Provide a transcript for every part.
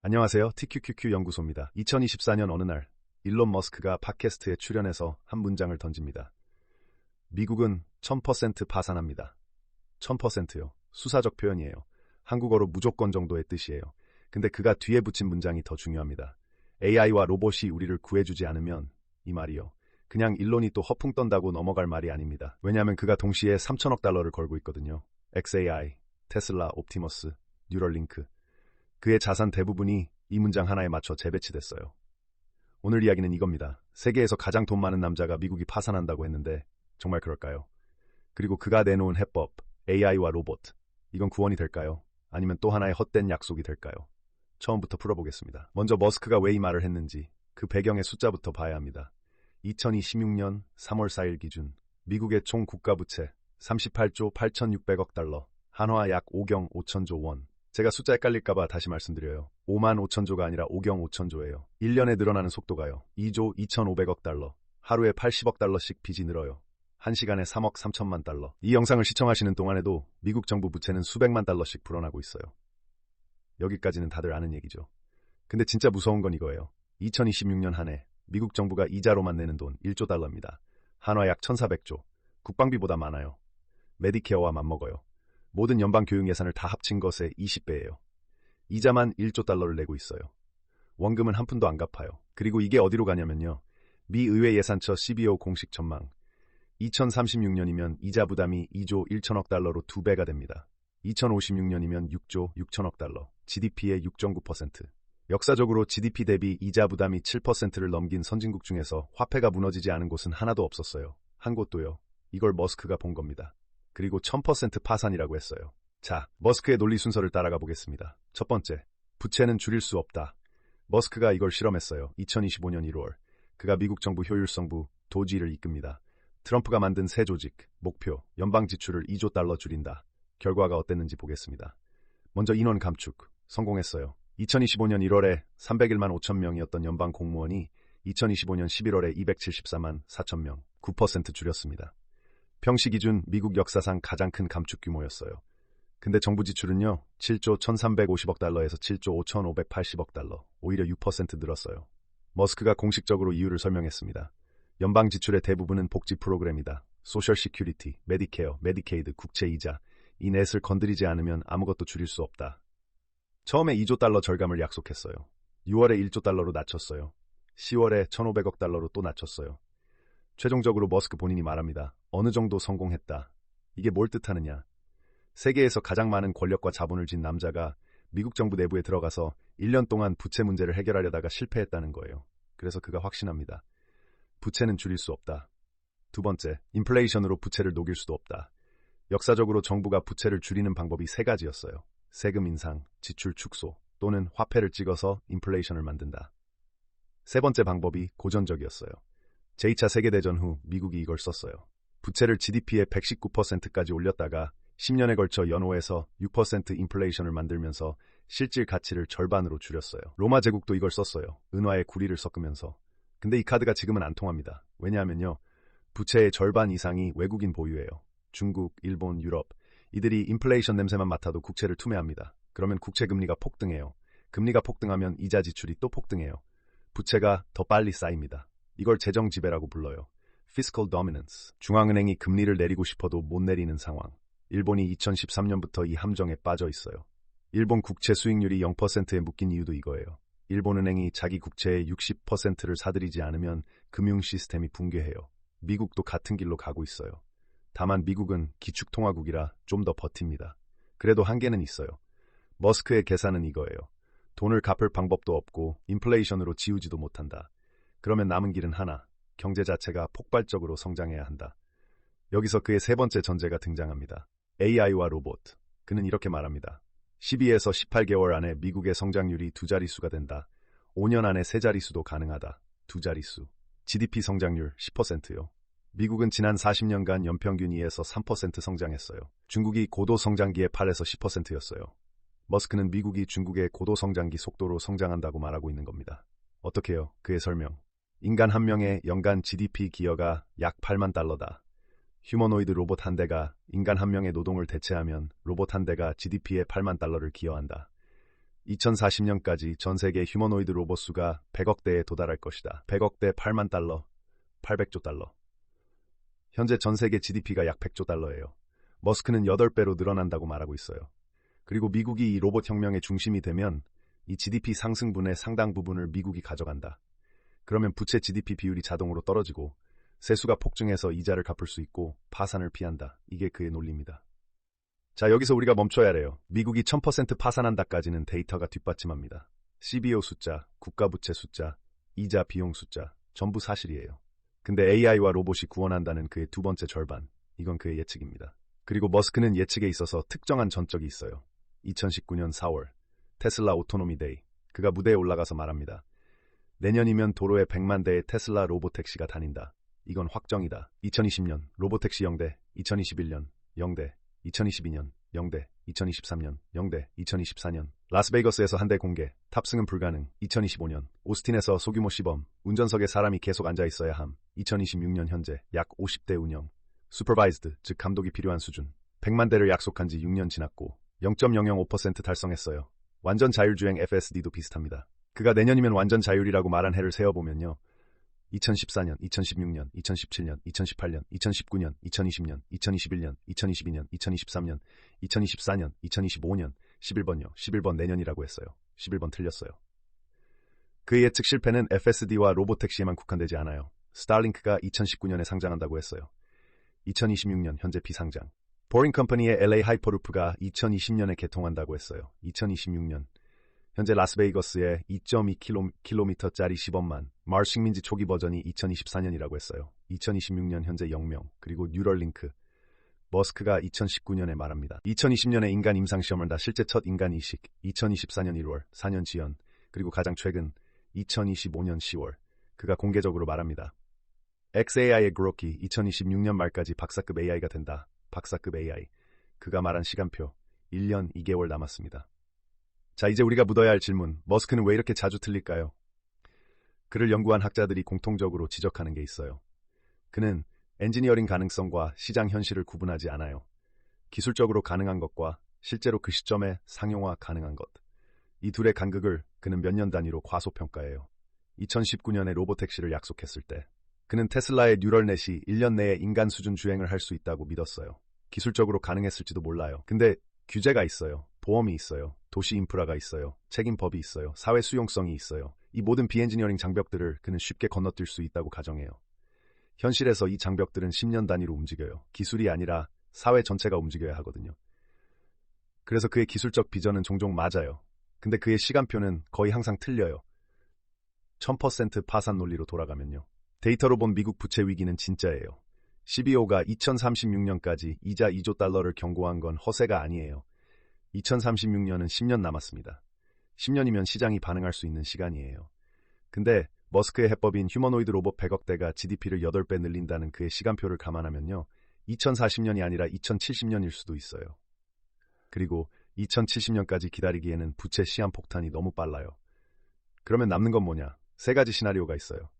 안녕하세요. TQQQ 연구소입니다. 2024년 어느 날 일론 머스크가 팟캐스트에 출연해서 한 문장을 던집니다. 미국은 1000% 파산합니다. 1000%요. 수사적 표현이에요. 한국어로 무조건 정도의 뜻이에요. 근데 그가 뒤에 붙인 문장이 더 중요합니다. AI와 로봇이 우리를 구해주지 않으면 이 말이요. 그냥 일론이 또 허풍 떤다고 넘어갈 말이 아닙니다. 왜냐하면 그가 동시에 3천억 달러를 걸고 있거든요. XAI, 테슬라, 옵티머스, 뉴럴링크. 그의 자산 대부분이 이 문장 하나에 맞춰 재배치됐어요. 오늘 이야기는 이겁니다. 세계에서 가장 돈 많은 남자가 미국이 파산한다고 했는데 정말 그럴까요? 그리고 그가 내놓은 해법, AI와 로봇. 이건 구원이 될까요? 아니면 또 하나의 헛된 약속이 될까요? 처음부터 풀어보겠습니다. 먼저 머스크가 왜 이 말을 했는지 그 배경의 숫자부터 봐야 합니다. 2026년 3월 4일 기준 미국의 총 국가부채 38조 8,600억 달러, 한화 약 5경 5천조 원. 제가 숫자 헷갈릴까봐 다시 말씀드려요. 5만 5천조가 아니라 5경 5천조예요. 1년에 늘어나는 속도가요. 2조 2,500억 달러. 하루에 80억 달러씩 빚이 늘어요. 1시간에 3억 3천만 달러. 이 영상을 시청하시는 동안에도 미국 정부 부채는 수백만 달러씩 불어나고 있어요. 여기까지는 다들 아는 얘기죠. 근데 진짜 무서운 건 이거예요. 2026년 한 해 미국 정부가 이자로만 내는 돈 1조 달러입니다. 한화 약 1,400조. 국방비보다 많아요. 메디케어와 맞먹어요. 모든 연방 교육 예산을 다 합친 것의 20배예요. 이자만 1조 달러를 내고 있어요. 원금은 한 푼도 안 갚아요. 그리고 이게 어디로 가냐면요. 미 의회 예산처 CBO 공식 전망. 2036년이면 이자 부담이 2조 1천억 달러로 2배가 됩니다. 2056년이면 6조 6천억 달러. GDP의 6.9%. 역사적으로 GDP 대비 이자 부담이 7%를 넘긴 선진국 중에서 화폐가 무너지지 않은 곳은 하나도 없었어요. 한 곳도요. 이걸 머스크가 본 겁니다. 그리고 1000% 파산이라고 했어요. 자, 머스크의 논리 순서를 따라가 보겠습니다. 첫 번째, 부채는 줄일 수 없다. 머스크가 이걸 실험했어요. 2025년 1월. 그가 미국 정부 효율성부 도지를 이끕니다. 트럼프가 만든 새 조직, 목표, 연방 지출을 2조 달러 줄인다. 결과가 어땠는지 보겠습니다. 먼저 인원 감축, 성공했어요. 2025년 1월에 301만 5천 명이었던 연방 공무원이 2025년 11월에 274만 4천 명, 9% 줄였습니다. 평시 기준 미국 역사상 가장 큰 감축 규모였어요. 근데 정부 지출은요, 7조 1,350억 달러에서 7조 5,580억 달러, 오히려 6% 늘었어요. 머스크가 공식적으로 이유를 설명했습니다. 연방 지출의 대부분은 복지 프로그램이다. 소셜 시큐리티, 메디케어, 메디케이드, 국채이자. 이 넷을 건드리지 않으면 아무것도 줄일 수 없다. 처음에 2조 달러 절감을 약속했어요. 6월에 1조 달러로 낮췄어요. 10월에 1,500억 달러로 또 낮췄어요. 최종적으로 머스크 본인이 말합니다. 어느 정도 성공했다. 이게 뭘 뜻하느냐. 세계에서 가장 많은 권력과 자본을 진 남자가 미국 정부 내부에 들어가서 1년 동안 부채 문제를 해결하려다가 실패했다는 거예요. 그래서 그가 확신합니다. 부채는 줄일 수 없다. 두 번째, 인플레이션으로 부채를 녹일 수도 없다. 역사적으로 정부가 부채를 줄이는 방법이 세 가지였어요. 세금 인상, 지출 축소, 또는 화폐를 찍어서 인플레이션을 만든다. 세 번째 방법이 고전적이었어요. 제2차 세계대전 후 미국이 이걸 썼어요. 부채를 GDP의 119%까지 올렸다가 10년에 걸쳐 연호해서 6% 인플레이션을 만들면서 실질 가치를 절반으로 줄였어요. 로마 제국도 이걸 썼어요. 은화에 구리를 섞으면서. 근데 이 카드가 지금은 안 통합니다. 왜냐하면요. 부채의 절반 이상이 외국인 보유예요. 중국, 일본, 유럽. 이들이 인플레이션 냄새만 맡아도 국채를 투매합니다. 그러면 국채 금리가 폭등해요. 금리가 폭등하면 이자 지출이 또 폭등해요. 부채가 더 빨리 쌓입니다. 이걸 재정 지배라고 불러요. Fiscal Dominance. 중앙은행이 금리를 내리고 싶어도 못 내리는 상황. 일본이 2013년부터 이 함정에 빠져 있어요. 일본 국채 수익률이 0%에 묶인 이유도 이거예요. 일본은행이 자기 국채의 60%를 사들이지 않으면 금융 시스템이 붕괴해요. 미국도 같은 길로 가고 있어요. 다만 미국은 기축통화국이라 좀 더 버팁니다. 그래도 한계는 있어요. 머스크의 계산은 이거예요. 돈을 갚을 방법도 없고 인플레이션으로 지우지도 못한다. 그러면 남은 길은 하나, 경제 자체가 폭발적으로 성장해야 한다. 여기서 그의 세 번째 전제가 등장합니다. AI와 로봇. 그는 이렇게 말합니다. 12에서 18개월 안에 미국의 성장률이 두 자릿수가 된다. 5년 안에 세 자릿수도 가능하다. 두 자릿수. GDP 성장률 10%요. 미국은 지난 40년간 연평균 2에서 3% 성장했어요. 중국이 고도 성장기의 8에서 10%였어요. 머스크는 미국이 중국의 고도 성장기 속도로 성장한다고 말하고 있는 겁니다. 어떻게요? 그의 설명. 인간 한 명의 연간 GDP 기여가 약 8만 달러다. 휴머노이드 로봇 한 대가 인간 한 명의 노동을 대체하면 로봇 한 대가 GDP에 8만 달러를 기여한다. 2040년까지 전 세계 휴머노이드 로봇 수가 100억 대에 도달할 것이다. 100억 대 8만 달러, 800조 달러. 현재 전 세계 GDP가 약 100조 달러예요. 머스크는 8배로 늘어난다고 말하고 있어요. 그리고 미국이 이 로봇 혁명의 중심이 되면 이 GDP 상승분의 상당 부분을 미국이 가져간다. 그러면 부채 GDP 비율이 자동으로 떨어지고 세수가 폭증해서 이자를 갚을 수 있고 파산을 피한다. 이게 그의 논리입니다. 자, 여기서 우리가 멈춰야 해요. 미국이 1000% 파산한다까지는 데이터가 뒷받침합니다. CBO 숫자, 국가부채 숫자, 이자 비용 숫자, 전부 사실이에요. 근데 AI와 로봇이 구원한다는 그의 두 번째 절반, 이건 그의 예측입니다. 그리고 머스크는 예측에 있어서 특정한 전적이 있어요. 2019년 4월, 테슬라 오토노미 데이, 그가 무대에 올라가서 말합니다. 내년이면 도로에 100만 대의 테슬라 로봇택시가 다닌다. 이건 확정이다. 2020년 로봇택시 0대, 2021년 0대, 2022년 0대, 2023년 0대, 2024년 라스베이거스에서 한 대 공개, 탑승은 불가능. 2025년 오스틴에서 소규모 시범, 운전석에 사람이 계속 앉아있어야 함. 2026년 현재 약 50대 운영, 슈퍼바이즈드, 즉 감독이 필요한 수준. 100만 대를 약속한 지 6년 지났고 0.005% 달성했어요. 완전 자율주행 FSD도 비슷합니다. 그가 내년이면 완전 자율이라고 말한 해를 세어보면요. 2014년, 2016년, 2017년, 2018년, 2019년, 2020년, 2021년, 2022년, 2023년, 2024년, 2025년, 11번요. 11번 내년이라고 했어요. 11번 틀렸어요. 그의 예측 실패는 FSD와 로봇택시에만 국한되지 않아요. 스타링크가 2019년에 상장한다고 했어요. 2026년 현재 비상장. 보링 컴퍼니의 LA 하이퍼루프가 2020년에 개통한다고 했어요. 2026년. 현재 라스베이거스에 2.2km짜리 시범만, 마르스 식민지 초기 버전이 2024년이라고 했어요. 2026년 현재 0명, 그리고 뉴럴링크. 머스크가 2019년에 말합니다. 2020년에 인간 임상시험을 다 실제 첫 인간 이식, 2024년 1월, 4년 지연, 그리고 가장 최근 2025년 10월, 그가 공개적으로 말합니다. XAI의 그로키 2026년 말까지 박사급 AI가 된다. 박사급 AI. 그가 말한 시간표, 1년 2개월 남았습니다. 자, 이제 우리가 묻어야 할 질문, 머스크는 왜 이렇게 자주 틀릴까요? 그를 연구한 학자들이 공통적으로 지적하는 게 있어요. 그는 엔지니어링 가능성과 시장 현실을 구분하지 않아요. 기술적으로 가능한 것과 실제로 그 시점에 상용화 가능한 것. 이 둘의 간극을 그는 몇 년 단위로 과소평가해요. 2019년에 로봇택시를 약속했을 때 그는 테슬라의 뉴럴넷이 1년 내에 인간 수준 주행을 할 수 있다고 믿었어요. 기술적으로 가능했을지도 몰라요. 근데 규제가 있어요. 보험이 있어요. 도시 인프라가 있어요. 책임법이 있어요. 사회 수용성이 있어요. 이 모든 비엔지니어링 장벽들을 그는 쉽게 건너뛸 수 있다고 가정해요. 현실에서 이 장벽들은 10년 단위로 움직여요. 기술이 아니라 사회 전체가 움직여야 하거든요. 그래서 그의 기술적 비전은 종종 맞아요. 근데 그의 시간표는 거의 항상 틀려요. 1000% 파산 논리로 돌아가면요. 데이터로 본 미국 부채 위기는 진짜예요. CBO가 2036년까지 이자 2조 달러를 경고한 건 허세가 아니에요. 2036년은 10년 남았습니다. 10년이면 시장이 반응할 수 있는 시간이에요. 근데 머스크의 해법인 휴머노이드 로봇 100억 대가 GDP를 8배 늘린다는 그의 시간표를 감안하면요. 2040년이 아니라 2070년일 수도 있어요. 그리고 2070년까지 기다리기에는 부채 시한폭탄이 너무 빨라요. 그러면 남는 건 뭐냐? 세 가지 시나리오가 있어요.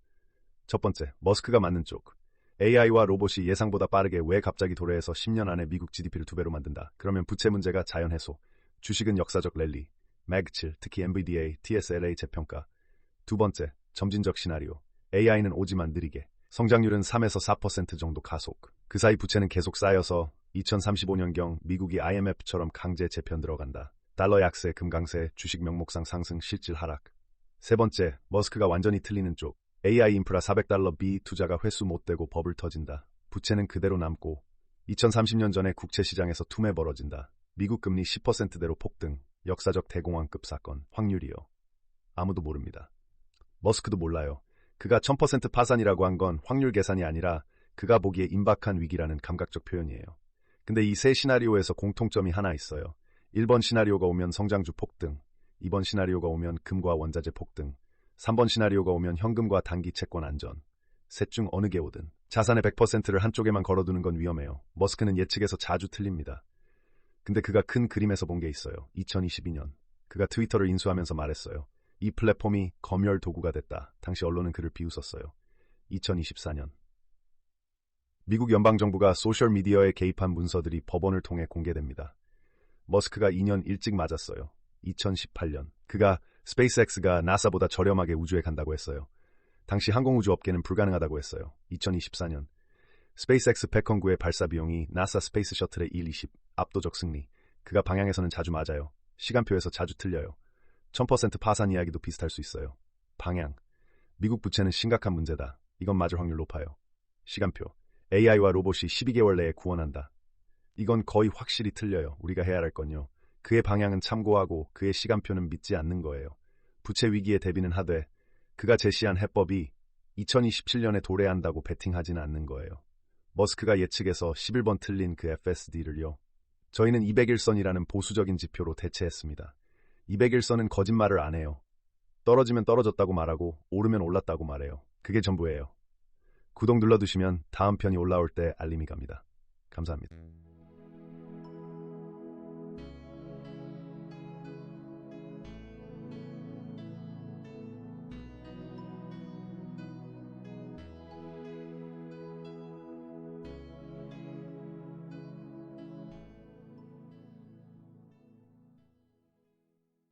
첫 번째, 머스크가 맞는 쪽. AI와 로봇이 예상보다 빠르게 왜 갑자기 도래해서 10년 안에 미국 GDP를 2배로 만든다. 그러면 부채 문제가 자연 해소. 주식은 역사적 랠리. 매그7, 특히 NVDA, TSLA 재평가. 두 번째, 점진적 시나리오. AI는 오지만 느리게. 성장률은 3에서 4% 정도 가속. 그 사이 부채는 계속 쌓여서 2035년경 미국이 IMF처럼 강제 재편 들어간다. 달러 약세, 금 강세, 주식 명목상 상승, 실질 하락. 세 번째, 머스크가 완전히 틀리는 쪽. AI 인프라 400달러 B 투자가 회수 못되고 버블 터진다. 부채는 그대로 남고 2030년 전에 국채 시장에서 투매 벌어진다. 미국 금리 10%대로 폭등. 역사적 대공황급 사건. 확률이요. 아무도 모릅니다. 머스크도 몰라요. 그가 1000% 파산이라고 한 건 확률 계산이 아니라 그가 보기에 임박한 위기라는 감각적 표현이에요. 근데 이 세 시나리오에서 공통점이 하나 있어요. 1번 시나리오가 오면 성장주 폭등, 2번 시나리오가 오면 금과 원자재 폭등, 3번 시나리오가 오면 현금과 단기 채권 안전. 셋 중 어느 게 오든 자산의 100%를 한쪽에만 걸어두는 건 위험해요. 머스크는 예측에서 자주 틀립니다. 근데 그가 큰 그림에서 본 게 있어요. 2022년. 그가 트위터를 인수하면서 말했어요. 이 플랫폼이 검열 도구가 됐다. 당시 언론은 그를 비웃었어요. 2024년. 미국 연방정부가 소셜미디어에 개입한 문서들이 법원을 통해 공개됩니다. 머스크가 2년 일찍 맞았어요. 2018년. 그가 스페이스X가 나사보다 저렴하게 우주에 간다고 했어요. 당시 항공우주 업계는 불가능하다고 했어요. 2024년 스페이스X 백헌구의 발사 비용이 나사 스페이스 셔틀의 1-20 압도적 승리. 그가 방향에서는 자주 맞아요. 시간표에서 자주 틀려요. 1000% 파산 이야기도 비슷할 수 있어요. 방향. 미국 부채는 심각한 문제다. 이건 맞을 확률 높아요. 시간표. AI와 로봇이 12개월 내에 구원한다. 이건 거의 확실히 틀려요. 우리가 해야 할 건요. 그의 방향은 참고하고 그의 시간표는 믿지 않는 거예요. 부채 위기에 대비는 하되 그가 제시한 해법이 2027년에 도래한다고 베팅하지는 않는 거예요. 머스크가 예측에서 11번 틀린 그 FSD를요. 저희는 200일선이라는 보수적인 지표로 대체했습니다. 200일선은 거짓말을 안 해요. 떨어지면 떨어졌다고 말하고 오르면 올랐다고 말해요. 그게 전부예요. 구독 눌러두시면 다음 편이 올라올 때 알림이 갑니다. 감사합니다.